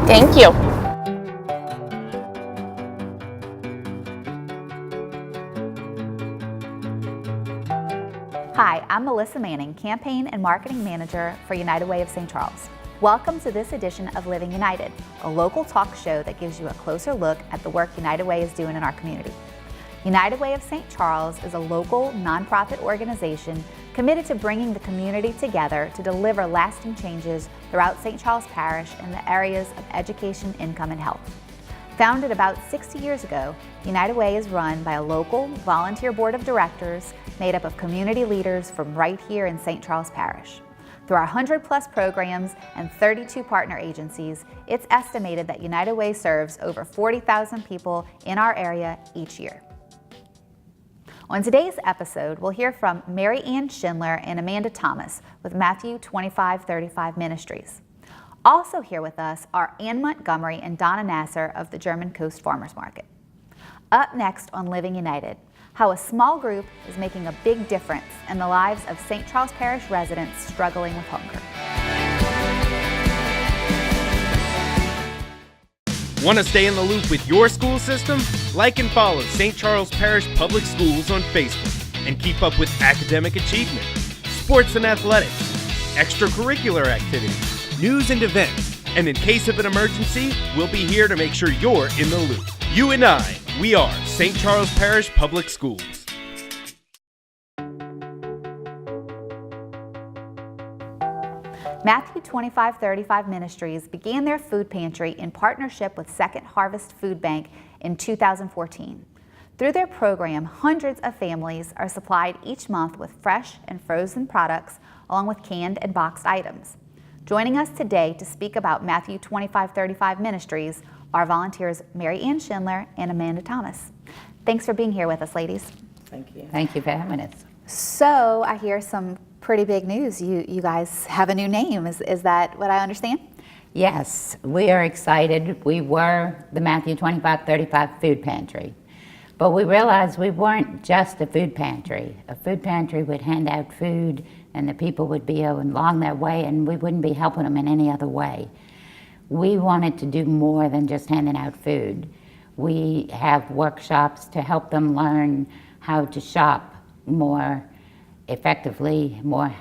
Thank you. Hi, I'm Melissa Manning, Campaign and Marketing Manager for United Way of St. Charles. Welcome to this edition of Living United, a local talk show that gives you a closer look at the work United Way is doing in our community. United Way of St. Charles is a local nonprofit organization committed to bringing the community together to deliver lasting changes throughout St. Charles Parish in the areas of education, income, and health. Founded about 60 years ago, United Way is run by a local volunteer board of directors made up of community leaders from right here in St. Charles Parish. Through our 100+ programs and 32 partner agencies, it's estimated that United Way serves over 40,000 people in our area each year. On today's episode, we'll hear from Mary Ann Schindler and Amanda Thomas with Matthew 25:35 Ministries. Also here with us are Ann Montgomery and Donna Nasser of the German Coast Farmers Market. Up next on Living United, how a small group is making a big difference in the lives of St. Charles Parish residents struggling with hunger. Want to stay in the loop with your school system? Like and follow St. Charles Parish Public Schools on Facebook and keep up with academic achievement, sports and athletics, extracurricular activities, news and events, and in case of an emergency, we'll be here to make sure you're in the loop. You and I, we are St. Charles Parish Public Schools. Matthew 25:35 Ministries began their food pantry in partnership with Second Harvest Food Bank in 2014. Through their program, hundreds of families are supplied each month with fresh and frozen products along with canned and boxed items. Joining us today to speak about Matthew 25:35 Ministries are volunteers Mary Ann Schindler and Amanda Thomas. Thanks for being here with us, ladies. Thank you. Thank you for having us. So I hear some pretty big news. You guys have a new name. Is that what I understand? Yes, we are excited. We were the Matthew 25:35 Food Pantry, but we realized we weren't just a food pantry. A food pantry would hand out food and the people would be along their way and we wouldn't be helping them in any other way. We wanted to do more than just handing out food. We have workshops to help them learn how to shop more effectively, more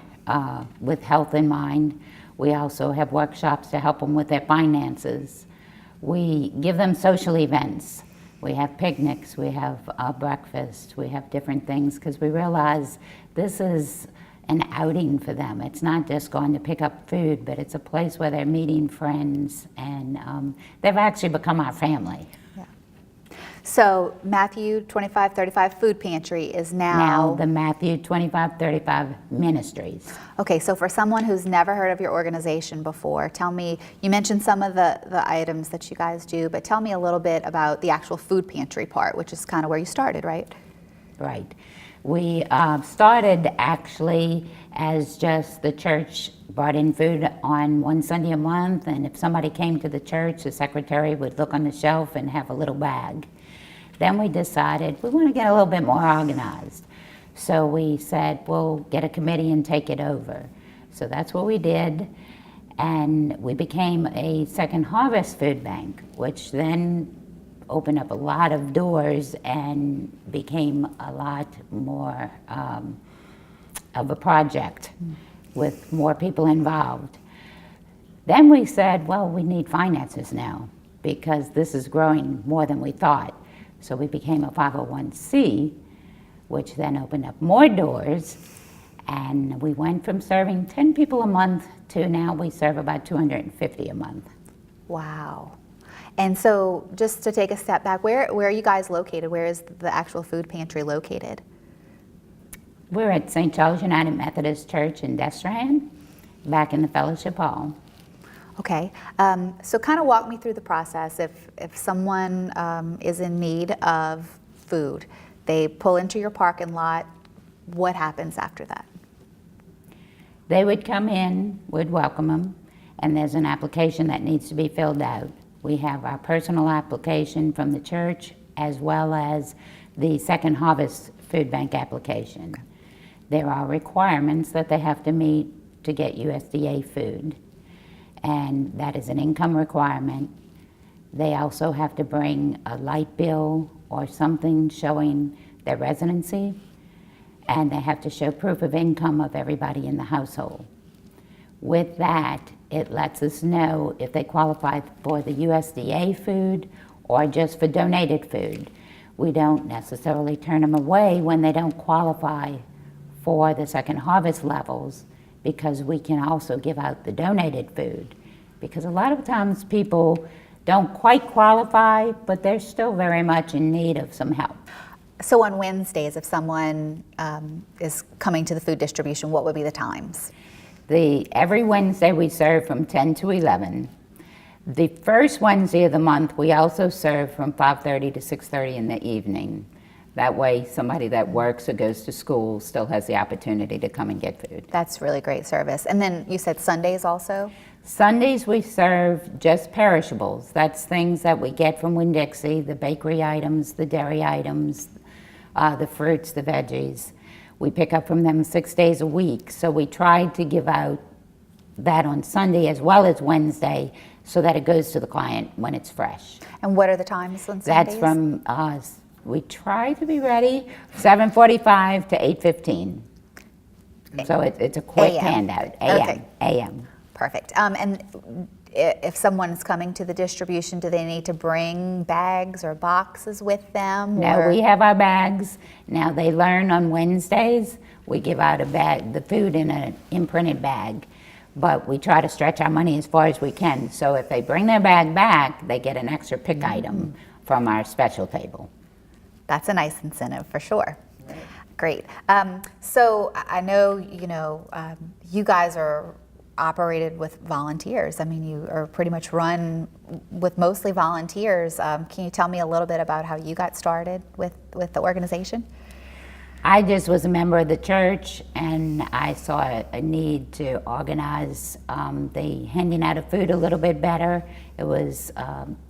with health in mind. We also have workshops to help them with their finances. We give them social events. We have picnics, we have breakfast, we have different things because we realize this is an outing for them. It's not just going to pick up food, but it's a place where they're meeting friends and they've actually become our family. So Matthew 25:35 Food Pantry is now the Matthew 25:35 Ministries. Okay, so for someone who's never heard of your organization before, tell me, you mentioned some of the items that you guys do, but tell me a little bit about the actual food pantry part, which is kind of where you started, right? Right. We started actually as just the church brought in food on one Sunday a month, and if somebody came to the church, the secretary would look on the shelf and have a little bag. Then we decided we want to get a little bit more organized. So we said, we'll get a committee and take it over. So that's what we did. And we became a Second Harvest Food Bank, which then opened up a lot of doors and became a lot more of a project with more people involved. Then we said, well, we need finances now because this is growing more than we thought. So we became a 501c, which then opened up more doors, and we went from serving 10 people a month to now we serve about 250 a month. Wow. And so just to take a step back, where are you guys located? Where is the actual food pantry located? We're at St. Charles United Methodist Church in Destrehan, back in the Fellowship Hall. Okay, so kind of walk me through the process. If someone is in need of food, they pull into your parking lot, what happens after that? They would come in, we'd welcome them, and there's an application that needs to be filled out. We have our personal application from the church as well as the Second Harvest Food Bank application. there are requirements that they have to meet to get USDA food, and that is an income requirement. They also have to bring a light bill or something showing their residency, and they have to show proof of income of everybody in the household. With that, it lets us know if they qualify for the USDA food or just for donated food. We don't necessarily turn them away when they don't qualify for the second harvest levels, because we can also give out the donated food. Because a lot of times people don't quite qualify, but they're still very much in need of some help. So on Wednesdays, if someone is coming to the food distribution, what would be the times? Every Wednesday we serve from 10 to 11. The first Wednesday of the month we also serve from 5:30 to 6:30 in the evening. That way somebody that works or goes to school still has the opportunity to come and get food. That's really great service. And then you said Sundays also? Sundays we serve just perishables. That's things that we get from Winn-Dixie, the bakery items, the dairy items, the fruits, the veggies. We pick up from them 6 days a week. So we try to give out that on Sunday as well as Wednesday so that it goes to the client when it's fresh. And what are the times on Sundays? That's from, we try to be ready 7:45 to 8:15. So it's a quick handout, AM. Okay. AM. Perfect. And if someone's coming to the distribution, do they need to bring bags or boxes with them? No, we have our bags. Now they learn on Wednesdays. We give out a bag, the food in an imprinted bag, but we try to stretch our money as far as we can. So if they bring their bag back, they get an extra pick item from our special table. That's a nice incentive for sure. Right. Great. So I know, you guys are operated with volunteers. I mean, you are pretty much run with mostly volunteers. Can you tell me a little bit about how you got started with the organization? I just was a member of the church, and I saw a need to organize the handing out of food a little bit better. It was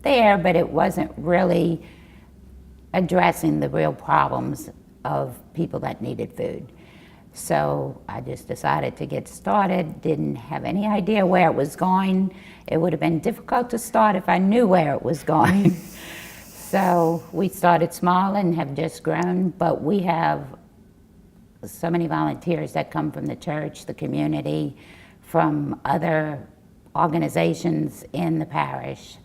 there, but it wasn't really addressing the real problems of people that needed food. So I just decided to get started, didn't have any idea where it was going. It would have been difficult to start if I knew where it was going. So we started small and have just grown, but we have so many volunteers that come from the church, the community, from other organizations in the parish.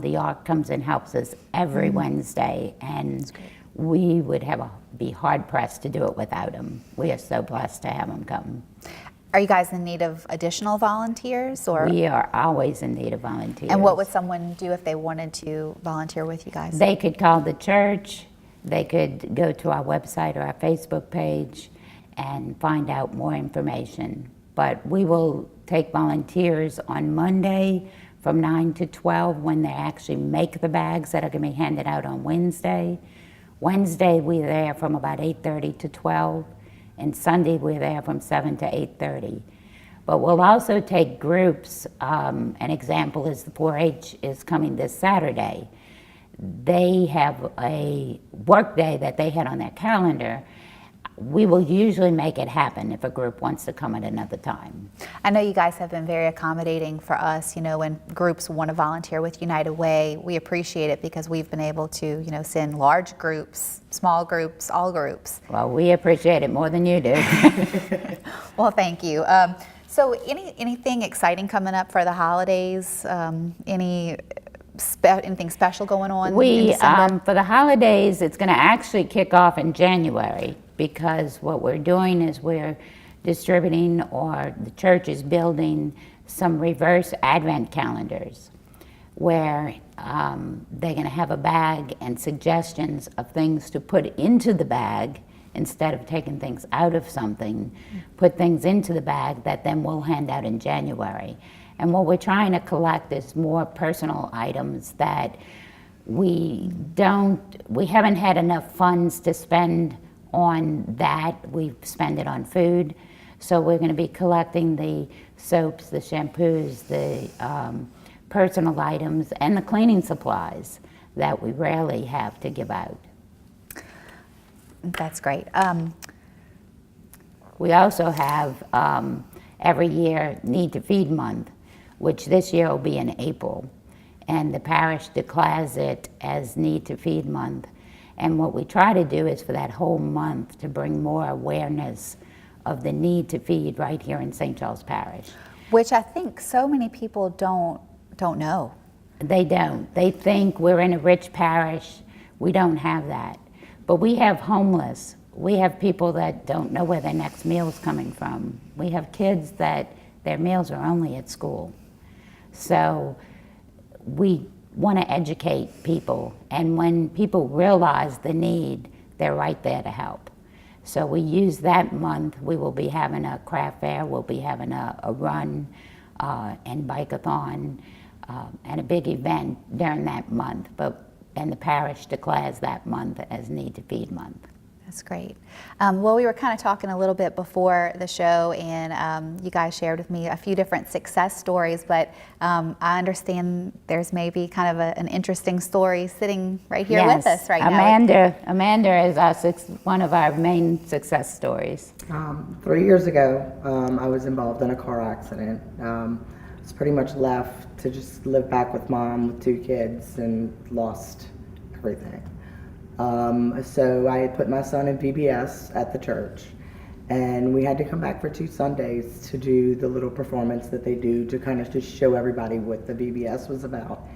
The ARC comes and helps us every Wednesday, and we would be hard pressed to do it without them. We are so blessed to have them come. Are you guys in need of additional volunteers, or? We are always in need of volunteers. And what would someone do if they wanted to volunteer with you guys? They could call the church, they could go to our website or our Facebook page and find out more information. But we will take volunteers on Monday from 9 to 12 when they actually make the bags that are going to be handed out on Wednesday. Wednesday we're there from about 8:30 to 12, and Sunday we're there from 7 to 8:30. But we'll also take groups. An example is the 4-H is coming this Saturday. They have a work day that they had on their calendar. We will usually make it happen if a group wants to come at another time. I know you guys have been very accommodating for us, when groups want to volunteer with United Way. We appreciate it because we've been able to, send large groups, small groups, all groups. Well, we appreciate it more than you do. Well, thank you. So anything exciting coming up for the holidays? Anything special going on in December? For the holidays, it's going to actually kick off in January, because what we're doing is we're distributing, or the church is building, some reverse Advent calendars where they're going to have a bag and suggestions of things to put into the bag instead of taking things out of something, put things into the bag that then we'll hand out in January. And what we're trying to collect is more personal items that we haven't had enough funds to spend on that. We spend it on food. So we're going to be collecting the soaps, the shampoos, the personal items, and the cleaning supplies that we rarely have to give out. That's great. We also have every year Need to Feed Month, which this year will be in April. And the parish declares it as Need to Feed Month. And what we try to do is for that whole month to bring more awareness of the need to feed right here in St. Charles Parish. Which I think so many people don't know. They don't. They think we're in a rich parish. We don't have that. But we have homeless. We have people that don't know where their next meal's coming from. We have kids that their meals are only at school. So we want to educate people, and when people realize the need, they're right there to help. So we use that month. We will be having a craft fair, we'll be having a run and bike-a-thon and a big event during that month. And the parish declares that month as Need to Feed Month. That's great. Well, we were kind of talking a little bit before the show, and you guys shared with me a few different success stories, but I understand there's maybe kind of an interesting story sitting right here with us right now. Amanda is one of our main success stories. 3 years ago, I was involved in a car accident. I was pretty much left to just live back with Mom with 2 kids and lost everything. So I had put my son in VBS at the church, and we had to come back for 2 Sundays to do the little performance that they do to kind of just show everybody what the VBS was about.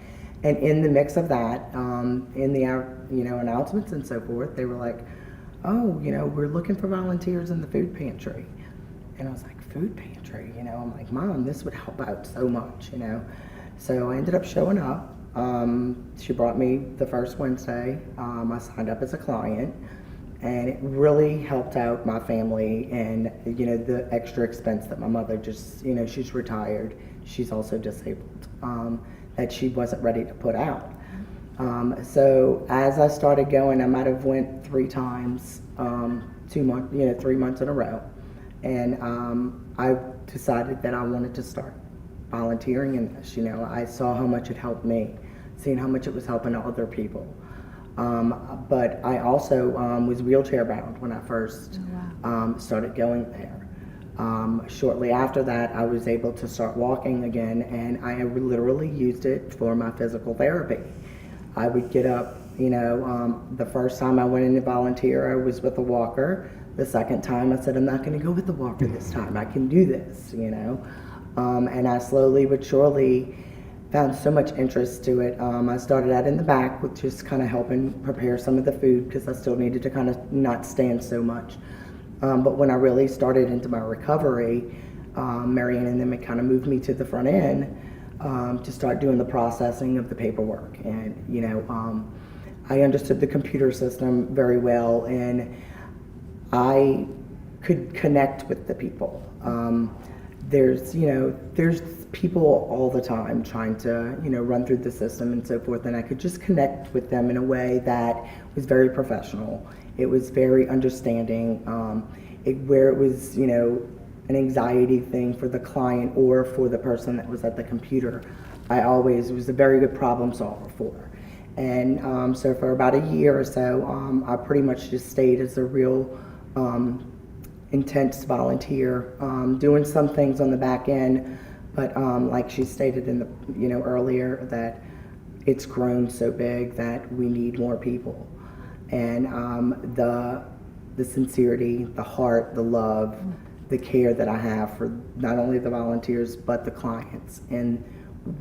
And in the mix of that, in the announcements and so forth, they were like, "Oh, we're looking for volunteers in the food pantry." And I was like, "Food pantry?" I'm like, "Mom, this would help out so much." So I ended up showing up. She brought me the first Wednesday. I signed up as a client, and it really helped out my family and the extra expense that my mother just she's retired, she's also disabled, that she wasn't ready to put out. So as I started going, I might have went 3 times, 3 months in a row, and I decided that I wanted to start volunteering in this. I saw how much it helped me, seeing how much it was helping other people. But I also was wheelchair bound when I first started going there. Shortly after that, I was able to start walking again, and I literally used it for my physical therapy. I would get up, the first time I went in to volunteer, I was with a walker. The second time I said, I'm not gonna go with the walker this time, I can do this, and I slowly but surely found so much interest to it. I started out in the back with just kind of helping prepare some of the food because I still needed to kind of not stand so much. But when I really started into my recovery, Marianne and them kind of moved me to the front end to start doing the processing of the paperwork. And I understood the computer system very well, and I could connect with the people. There's people all the time trying to, run through the system and so forth, and I could just connect with them in a way that was very professional. It was very understanding, where it was, an anxiety thing for the client or for the person that was at the computer. I always was a very good problem solver for. And so for about a year or so, I pretty much just stayed as a real intense volunteer, doing some things on the back end, but like she stated in the earlier, that it's grown so big that we need more people, and the sincerity, the heart, the love, the care that I have for not only the volunteers but the clients, and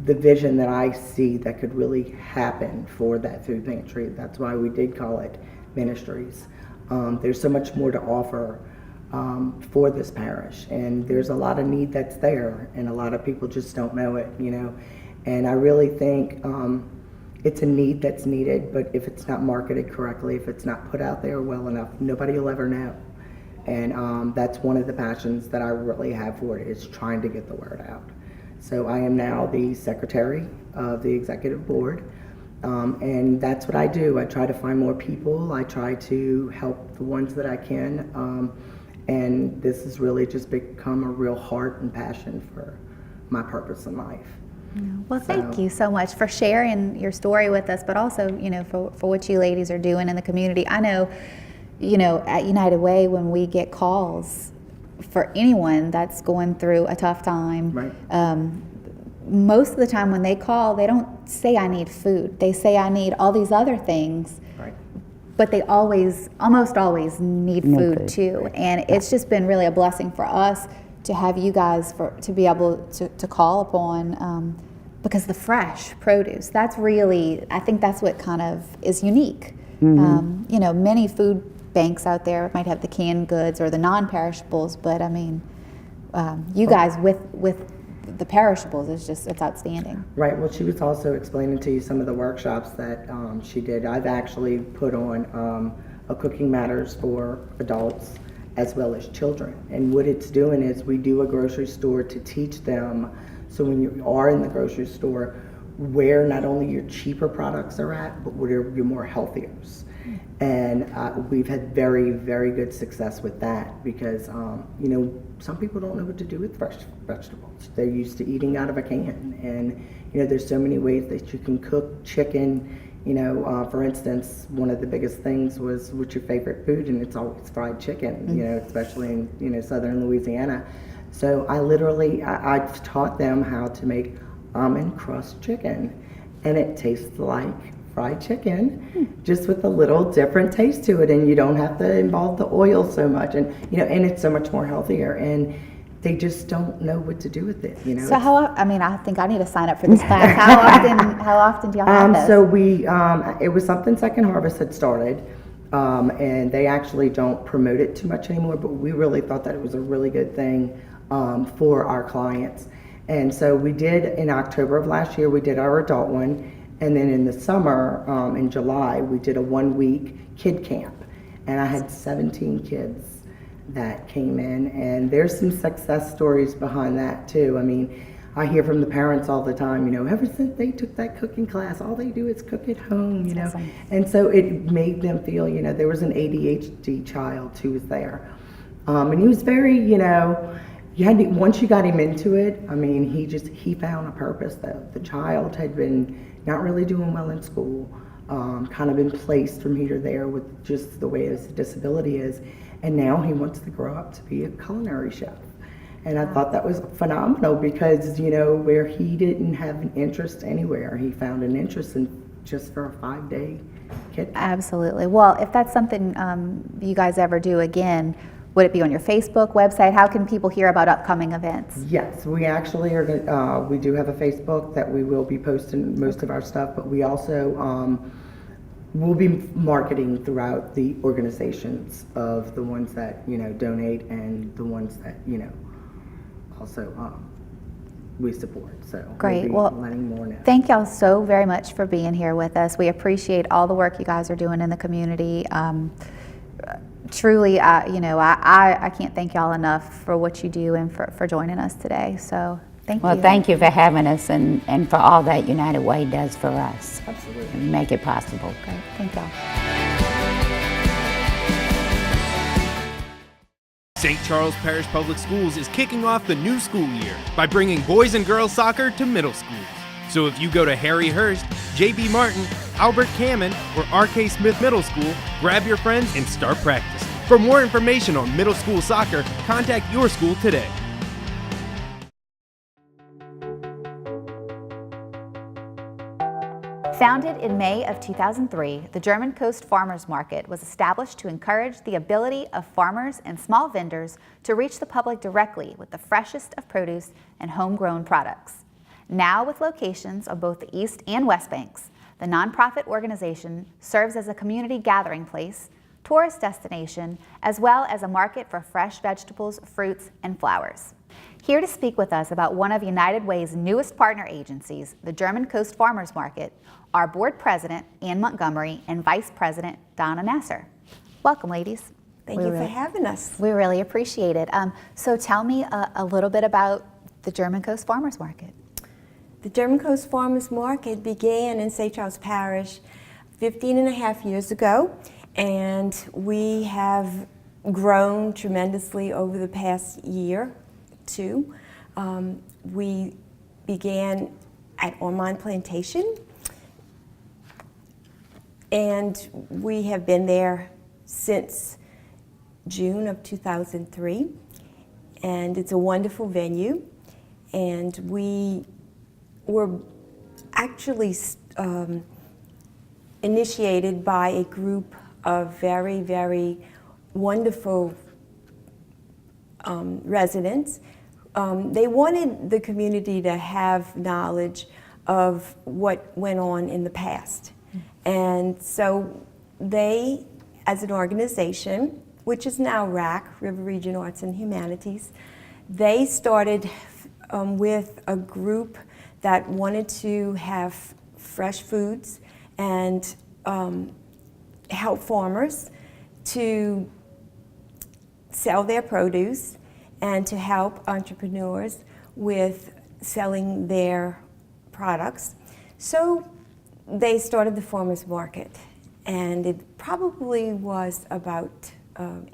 the vision that I see that could really happen for that food pantry. That's why we did call it Ministries. There's so much more to offer for this parish, and there's a lot of need that's there, and a lot of people just don't know it, and I really think it's a need that's needed, but if it's not marketed correctly, if it's not put out there well enough, nobody will ever know. And that's one of the passions that I really have for it, is trying to get the word out. So I am now the secretary of the executive board, and that's what I do. I try to find more people. I try to help the ones that I can. And this has really just become a real heart and passion for my purpose in life. Well, thank you so much for sharing your story with us, but also, for what you ladies are doing in the community. I know, at United Way, when we get calls, for anyone that's going through a tough time. Right. Most of the time when they call, they don't say I need food. They say I need all these other things. Right. But they almost always need food too. And it's just been really a blessing for us to have you guys to be able to call upon, because the fresh produce, that's really, I think that's what kind of is unique. You know, many food banks out there might have the canned goods or the non-perishables, but I mean, you guys with the perishables, it's outstanding. Right. Well, she was also explaining to you some of the workshops that she did. I've actually put on a Cooking Matters for adults as well as children. And what it's doing is we do a grocery store to teach them, so when you are in the grocery store, where not only your cheaper products are at, but where your more healthiers. And we've had very, very good success with that because, you know, some people don't know what to do with fresh vegetables. They're used to eating out of a can. And, you know, there's so many ways that you can cook chicken. You know, for instance, one of the biggest things was, what's your favorite food? And it's always fried chicken, you know, especially in, you know, southern Louisiana. So I've taught them how to make almond crust chicken. And it tastes like fried chicken, just with a little different taste to it, and you don't have to involve the oil so much, and you know, and it's so much more healthier, and they just don't know what to do with it, you know. So I think I need to sign up for this class. How often do y'all have this? So it was something Second Harvest had started, and they actually don't promote it too much anymore, but we really thought that it was a really good thing for our clients. And so we did, in October of last year, we did our adult one. And then in the summer, in July, we did a 1-week kid camp. And I had 17 kids that came in. And there's some success stories behind that, too. I mean, I hear from the parents all the time, you know, ever since they took that cooking class, all they do is cook at home, you know. Awesome. And so it made them feel, you know, there was an ADHD child who was there. And he was very, you know, once you got him into it, I mean, he found a purpose, though. The child had been not really doing well in school, kind of been placed from here to there with just the way his disability is, and now he wants to grow up to be a culinary chef. And I thought that was phenomenal because, you know, where he didn't have an interest anywhere, he found an interest in just for a 5-day kid. Absolutely. Well, if that's something you guys ever do again, would it be on your Facebook website? How can people hear about upcoming events? Yes, we actually are. We do have a Facebook that we will be posting most of our stuff, but we also will be marketing throughout the organizations of the ones that, you know, donate and the ones that, you know, also we support. So great. We'll well, be letting more know. Thank y'all so very much for being here with us. We appreciate all the work you guys are doing in the community. Truly, you know, I can't thank y'all enough for what you do and for joining us today. So thank you. Well, thank you for having us and for all that United Way does for us. Absolutely. And make it possible. Great. Thank y'all. St. Charles Parish Public Schools is kicking off the new school year by bringing boys and girls soccer to middle schools. So if you go to Harry Hurst, J.B. Martin, Albert Cammon, or R.K. Smith Middle School, grab your friends and start practice. For more information on middle school soccer, contact your school today. Founded in May of 2003, the German Coast Farmers Market was established to encourage the ability of farmers and small vendors to reach the public directly with the freshest of produce and homegrown products. Now with locations on both the East and West Banks, the nonprofit organization serves as a community gathering place, tourist destination, as well as a market for fresh vegetables, fruits, and flowers. Here to speak with us about one of United Way's newest partner agencies, the German Coast Farmers Market, are Board President Ann Montgomery and Vice President Donna Nasser. Welcome, ladies. Thank you for having us. We really appreciate it. So tell me a little bit about the German Coast Farmers Market. The German Coast Farmers Market began in St. Charles Parish 15 and a half years ago, and we have grown tremendously over the past year, too. We began at Ormond Plantation, and we have been there since June of 2003. and it's a wonderful venue. And we were actually initiated by a group of very, very wonderful residents. They wanted the community to have knowledge of what went on in the past. And so they, as an organization, which is now RAC, River Region Arts and Humanities, they started with a group that wanted to have fresh foods and help farmers to sell their produce and to help entrepreneurs with selling their products. So they started the farmers market, and it probably was about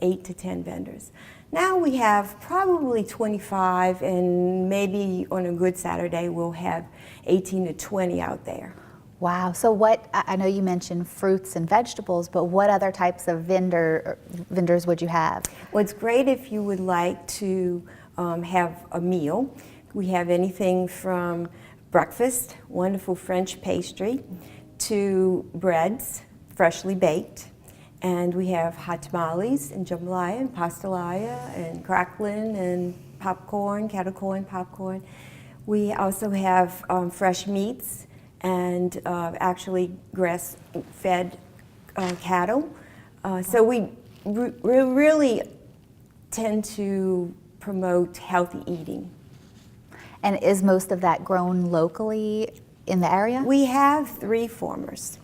8 to 10 vendors. Now we have probably 25, and maybe on a good Saturday we'll have 18 to 20 out there. Wow. So I know you mentioned fruits and vegetables, but what other types of vendors would you have? Well, it's great if you would like to have a meal. We have anything from breakfast, wonderful French pastry, to breads, freshly baked. And we have hot tamales and jambalaya and pastelaya and cracklin and popcorn, kettle corn, popcorn. We also have fresh meats and actually grass-fed cattle. So we really tend to promote healthy eating. And is most of that grown locally in the area? We have 3 farmers.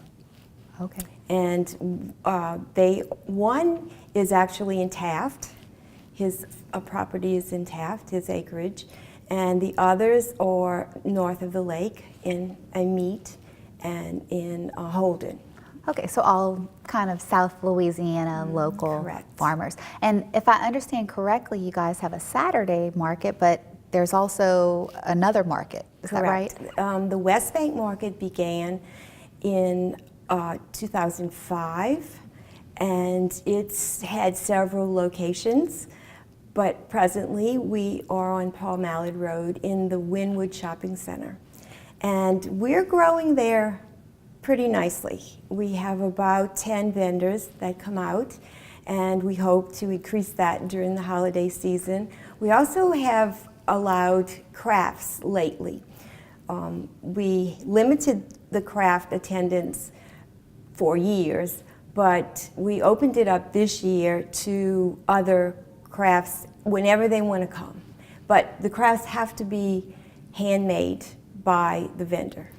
Okay. And one is actually in Taft. His property is in Taft, his acreage. And the others are north of the lake in Meat and in Holden. Okay, so all kind of South Louisiana local correct. farmers. And if I understand correctly, you guys have a Saturday market, but there's also another market. Is Correct. that right? The West Bank market began in 2005, and it's had several locations. But presently, we are on Paul Mallard Road in the Wynwood Shopping Center. And we're growing there pretty nicely. We have about 10 vendors that come out, and we hope to increase that during the holiday season. We also have allowed crafts lately. We limited the craft attendance for years, but we opened it up this year to other crafts whenever they want to come. But the crafts have to be handmade by the vendor.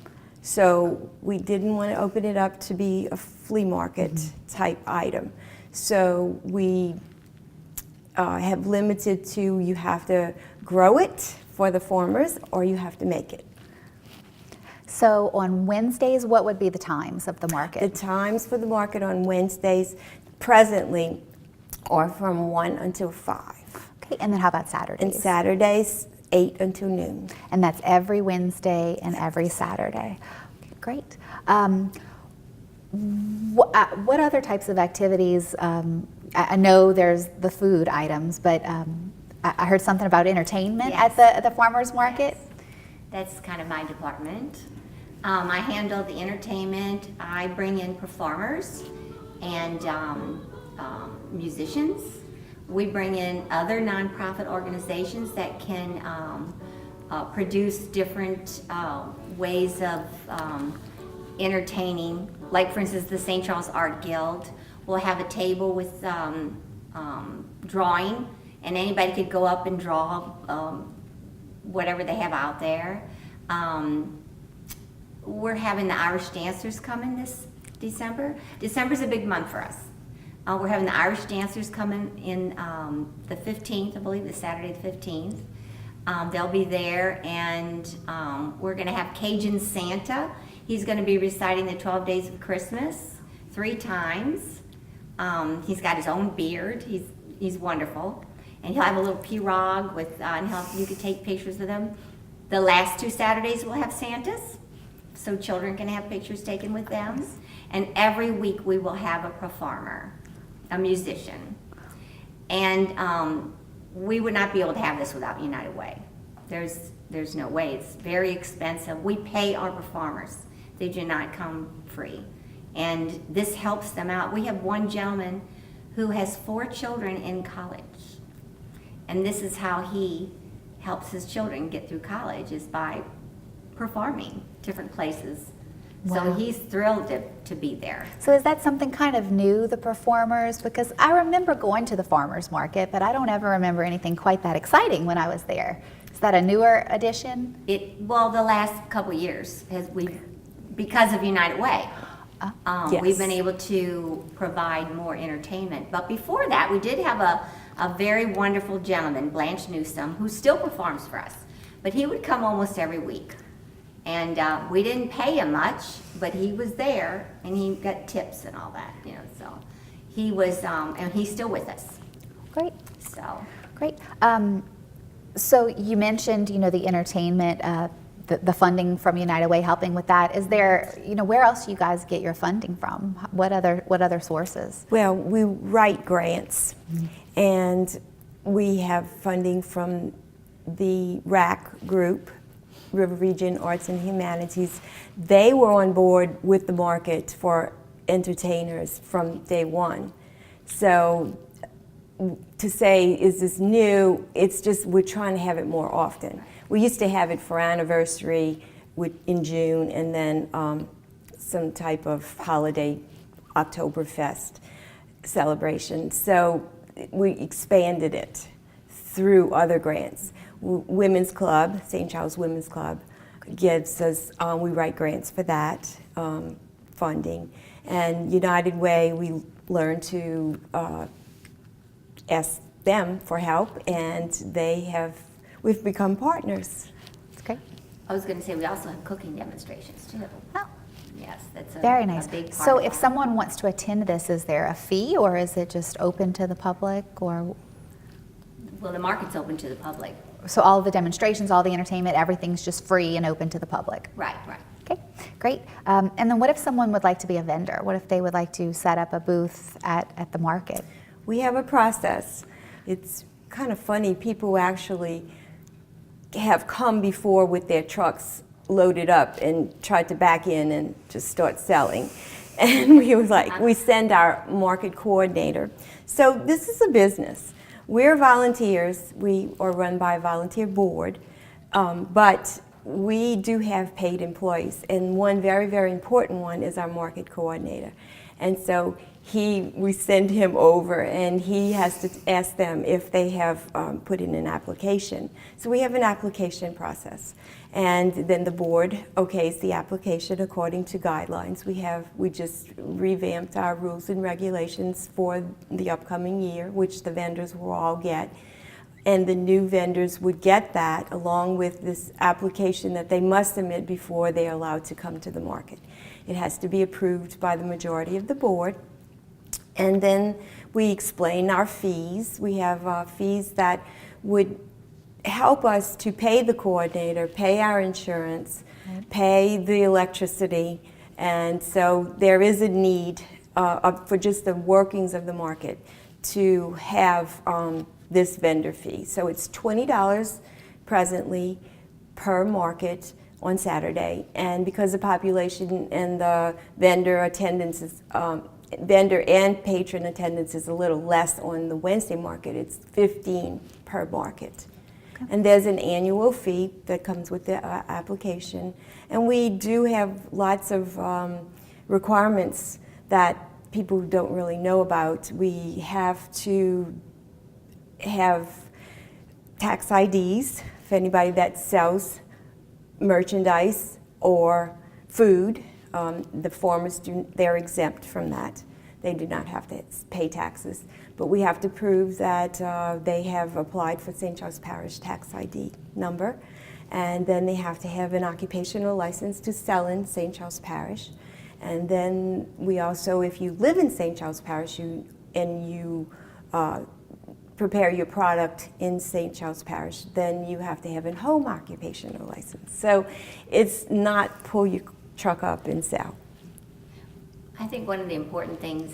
So we didn't want to open it up to be a flea market type item. So we have limited to you have to grow it for the farmers or you have to make it. So on Wednesdays, what would be the times of the market? The times for the market on Wednesdays presently are from 1 until 5. Okay, and then how about Saturdays? And Saturdays, 8 until noon. And that's every Wednesday and every Saturday. Okay, great. What other types of activities? I know there's the food items, but I heard something about entertainment Yes. at the farmers market. That's kind of my department. I handle the entertainment. I bring in performers and musicians. We bring in other nonprofit organizations that can produce different ways of entertaining. Like, for instance, the St. Charles Art Guild will have a table with drawing, and anybody could go up and draw whatever they have out there. We're having the Irish dancers coming this December. December's a big month for us. We're having the Irish dancers coming in the 15th, I believe, the Saturday the 15th. They'll be there, and we're going to have Cajun Santa. He's going to be reciting the 12 Days of Christmas 3 times. He's got his own beard. He's wonderful. And he'll have a little pirogue with, and you can take pictures with him. The last 2 Saturdays we'll have Santas, so children can have pictures taken with them. And every week we will have a performer, a musician. And we would not be able to have this without United Way. There's no way. It's very expensive. We pay our performers. They do not come free. And this helps them out. We have one gentleman who has 4 children in college. And this is how he helps his children get through college, is by performing different places. So Wow. he's thrilled to be there. So is that something kind of new, the performers? Because I remember going to the farmers market, but I don't ever remember anything quite that exciting when I was there. Is that a newer addition? Well, the last couple of years, because of United Way, Yes. we've been able to provide more entertainment. But before that, we did have a very wonderful gentleman, Blanche Newsom, who still performs for us. But he would come almost every week. And we didn't pay him much, but he was there, and he got tips and all that, so he was, and he's still with us, Great, so. great. So you mentioned, the entertainment, the funding from United Way helping with that. Is there, where else do you guys get your funding from? What other sources? Well, we write grants, and we have funding from the RAC group, River Region Arts and Humanities. They were on board with the market for entertainers from day one. So to say, is this new? It's just we're trying to have it more often. We used to have it for anniversary in June, and then some type of holiday, Oktoberfest celebration. So we expanded it through other grants. Women's Club, St. Charles Women's Club, gives us, we write grants for that funding. And United Way, we learn to ask them for help, and we've become partners. That's great. I was gonna say, we also have cooking demonstrations too. Oh, Yes, that's very nice. a big part So of if that. someone wants to attend this, is there a fee, or is it just open to the public, or? Well, the market's open to the public. So all the demonstrations, all the entertainment, everything's just free and open to the public? Right. Okay, great. And then what if someone would like to be a vendor? What if they would like to set up a booth at the market? We have a process. It's kind of funny, people actually have come before with their trucks loaded up and tried to back in and just start selling. And we send our market coordinator. So this is a business. We're volunteers. We are run by a volunteer board, but we do have paid employees, and one very, very important one is our market coordinator. And so we send him over, and he has to ask them if they have put in an application. So we have an application process, and then the board okays the application according to guidelines. We just revamped our rules and regulations for the upcoming year, which the vendors will all get. And the new vendors would get that along with this application that they must submit before they are allowed to come to the market. It has to be approved by the majority of the board. And then we explain our fees. We have fees that would help us to pay the coordinator, pay our insurance, pay the electricity. And so there is a need for just the workings of the market to have this vendor fee. So it's $20 presently per market on Saturday, and because the population and the vendor attendance is, vendor and patron attendance is a little less on the Wednesday market, it's $15 per market. Okay. And there's an annual fee that comes with the application, and we do have lots of requirements that people don't really know about. We have to have tax IDs for anybody that sells merchandise or food. The farmers, they're exempt from that. They do not have to pay taxes. But we have to prove that they have applied for St. Charles Parish tax ID number. And then they have to have an occupational license to sell in St. Charles Parish. And then we also, if you live in St. Charles Parish and you prepare your product in St. Charles Parish, then you have to have a home occupational license. So it's not pull your truck up and sell. I think one of the important things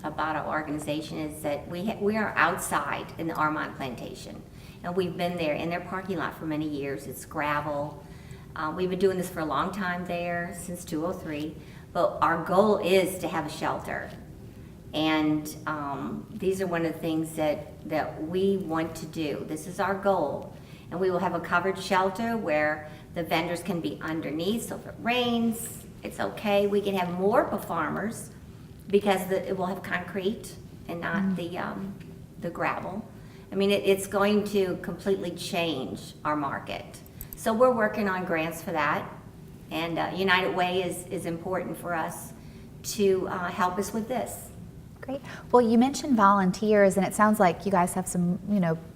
about our organization is that we are outside in the Armand Plantation. And we've been there in their parking lot for many years. It's gravel. We've been doing this for a long time there, since 2003. But our goal is to have a shelter. And these are one of the things that we want to do. This is our goal. And we will have a covered shelter where the vendors can be underneath, so if it rains, it's okay. We can have more performers because it will have concrete and not the gravel. I mean, it's going to completely change our market. So we're working on grants for that. And United Way is important for us to help us with this. Great. Well, you mentioned volunteers, and it sounds like you guys have some,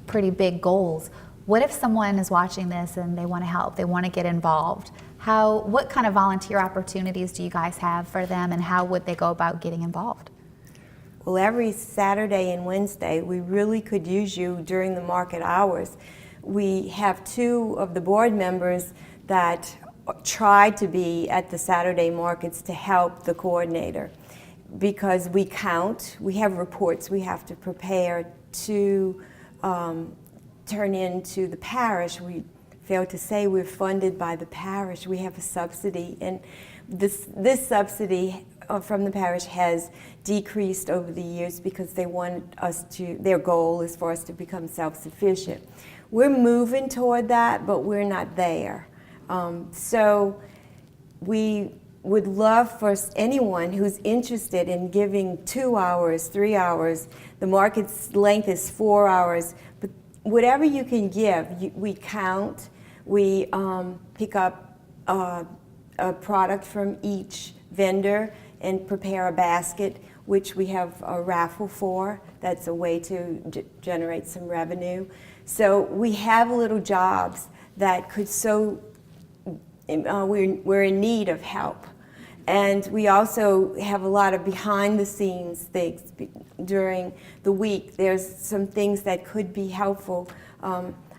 pretty big goals. What if someone is watching this and they want to help, they want to get involved? What kind of volunteer opportunities do you guys have for them, and how would they go about getting involved? Well, every Saturday and Wednesday, we really could use you during the market hours. We have 2 of the board members that try to be at the Saturday markets to help the coordinator, because we count, we have reports we have to prepare to turn into the parish. We failed to say we're funded by the parish. We have a subsidy, and this subsidy from the parish has decreased over the years because they want us to, their goal is for us to become self-sufficient. We're moving toward that, but we're not there. So we would love for anyone who's interested in giving 2 hours, 3 hours. The market's length is 4 hours, but whatever you can give, we count. We pick up a product from each vendor and prepare a basket, which we have a raffle for. That's a way to generate some revenue. So we have little jobs that could we're in need of help. And we also have a lot of behind the scenes things during the week. There's some things that could be helpful.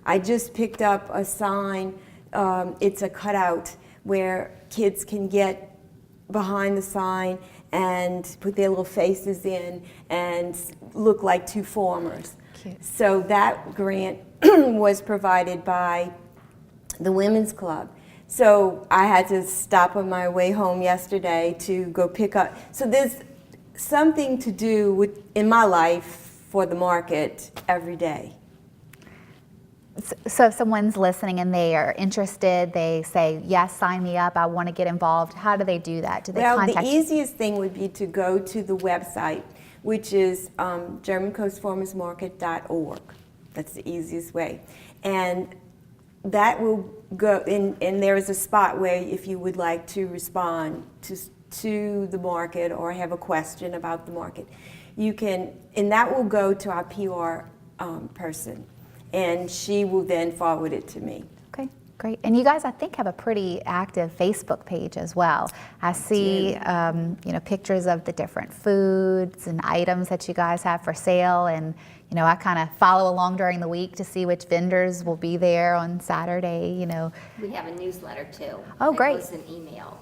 I just picked up a sign. It's a cutout where kids can get behind the sign and put their little faces in and look like 2 farmers. Cute. So that grant was provided by the Women's Club. So I had to stop on my way home yesterday to go pick up. So there's something to do in my life for the market every day. So if someone's listening and they are interested, they say, yes, sign me up, I want to get involved. How do they do that? Do they contact the easiest thing would be to go to the website, which is GermanCoastFarmersMarket.org. That's the easiest way. And that will go in, and there is a spot where if you would like to respond to the market or have a question about the market, you can, and that will go to our PR person, and she will then forward it to me. Okay, great. And you guys, I think, have a pretty active Facebook page as well. I see, pictures of the different foods and items that you guys have for sale, and I kind of follow along during the week to see which vendors will be there on Saturday. We have a newsletter too. Oh, great. It goes in email.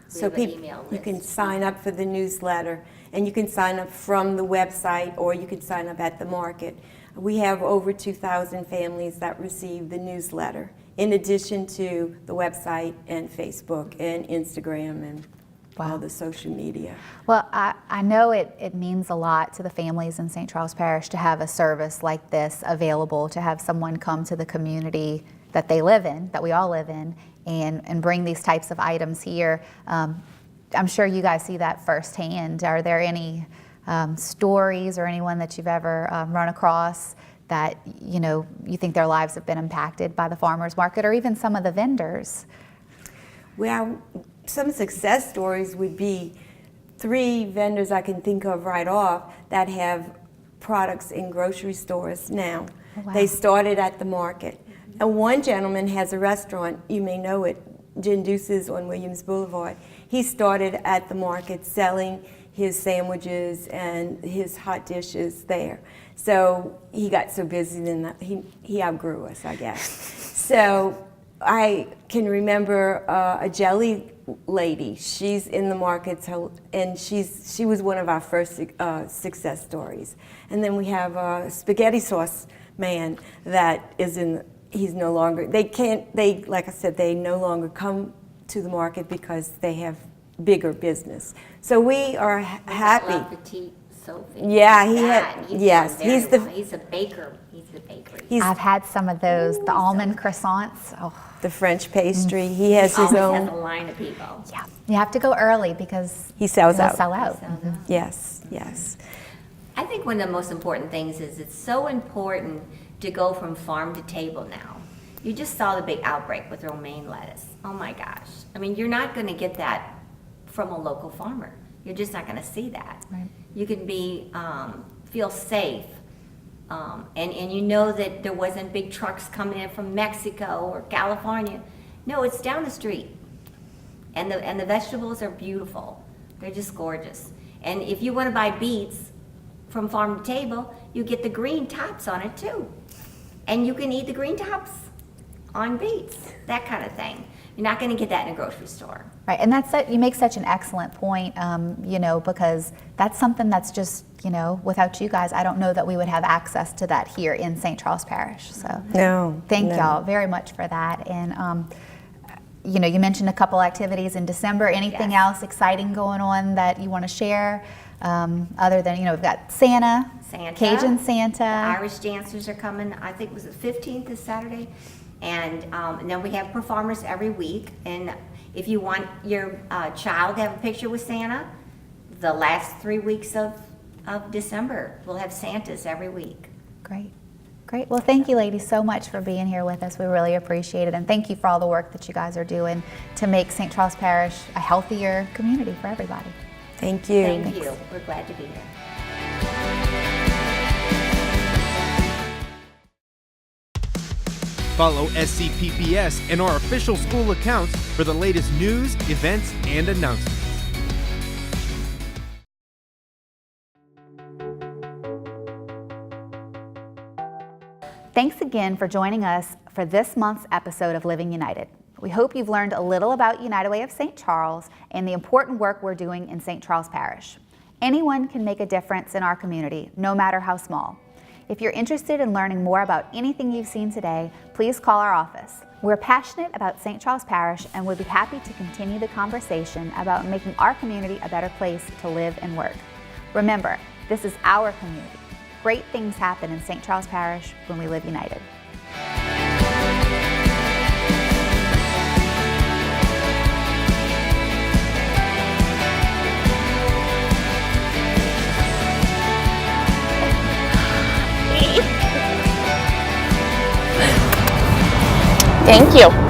So you can sign up for the newsletter, and you can sign up from the website, or you can sign up at the market. We have over 2,000 families that receive the newsletter, in addition to the website and Facebook and Instagram and all the social media. Well, I know it means a lot to the families in St. Charles Parish to have a service like this available, to have someone come to the community that they live in, that we all live in, and bring these types of items here. I'm sure you guys see that firsthand. Are there any stories or anyone that you've ever run across that you think their lives have been impacted by the farmers market, or even some of the vendors? Well, some success stories would be 3 vendors I can think of right off that have products in grocery stores now. Oh, wow. They started at the market. And one gentleman has a restaurant, you may know it, Gin Deuces on Williams Boulevard. He started at the market selling his sandwiches and his hot dishes there. So he got so busy that he outgrew us, I guess. So I can remember a jelly lady. She's in the market, and she was one of our first success stories. And then we have a spaghetti sauce man that is he's no longer, like I said, they no longer come to the market because they have bigger business. So we are happy. La Petite Sophie. Yeah, He's a baker. He's a bakery. I've had some of those, the almond croissants. Oh, the French pastry. He has his Always own. has a line of people. yeah. You have to go early because He sells they'll out. sell out. Yes, yes. I think one of the most important things is it's so important to go from farm to table now. You just saw the big outbreak with romaine lettuce. Oh my gosh. I mean, you're not going to get that from a local farmer. You're just not going to see that. Right. You can feel safe. And you know that there wasn't big trucks coming in from Mexico or California. No, it's down the street. And the vegetables are beautiful. They're just gorgeous. And if you want to buy beets from farm to table, you get the green tops on it too. And you can eat the green tops on beets, that kind of thing. You're not going to get that in a grocery store. Right, and you make such an excellent point, because that's something that's just, without you guys, I don't know that we would have access to that here in St. Charles Parish. So thank y'all very much for that. And, you mentioned a couple activities in December. Anything else exciting going on that you want to share? Other than, we've got Santa, Cajun Santa. The Irish dancers are coming, I think it was the 15th this Saturday. And then we have performers every week. And if you want your child to have a picture with Santa, the last 3 weeks of December, we'll have Santas every week. Great. Great. Well, thank you, ladies, so much for being here with us. We really appreciate it. And thank you for all the work that you guys are doing to make St. Charles Parish a healthier community for everybody. Thank you. Thank you. We're glad to be here. Follow SCPPS and our official school accounts for the latest news, events, and announcements. Thanks again for joining us for this month's episode of Living United. We hope you've learned a little about United Way of St. Charles and the important work we're doing in St. Charles Parish. Anyone can make a difference in our community, no matter how small. If you're interested in learning more about anything you've seen today, please call our office. We're passionate about St. Charles Parish and would be happy to continue the conversation about making our community a better place to live and work. Remember, this is our community. Great things happen in St. Charles Parish when we live united. Thank you.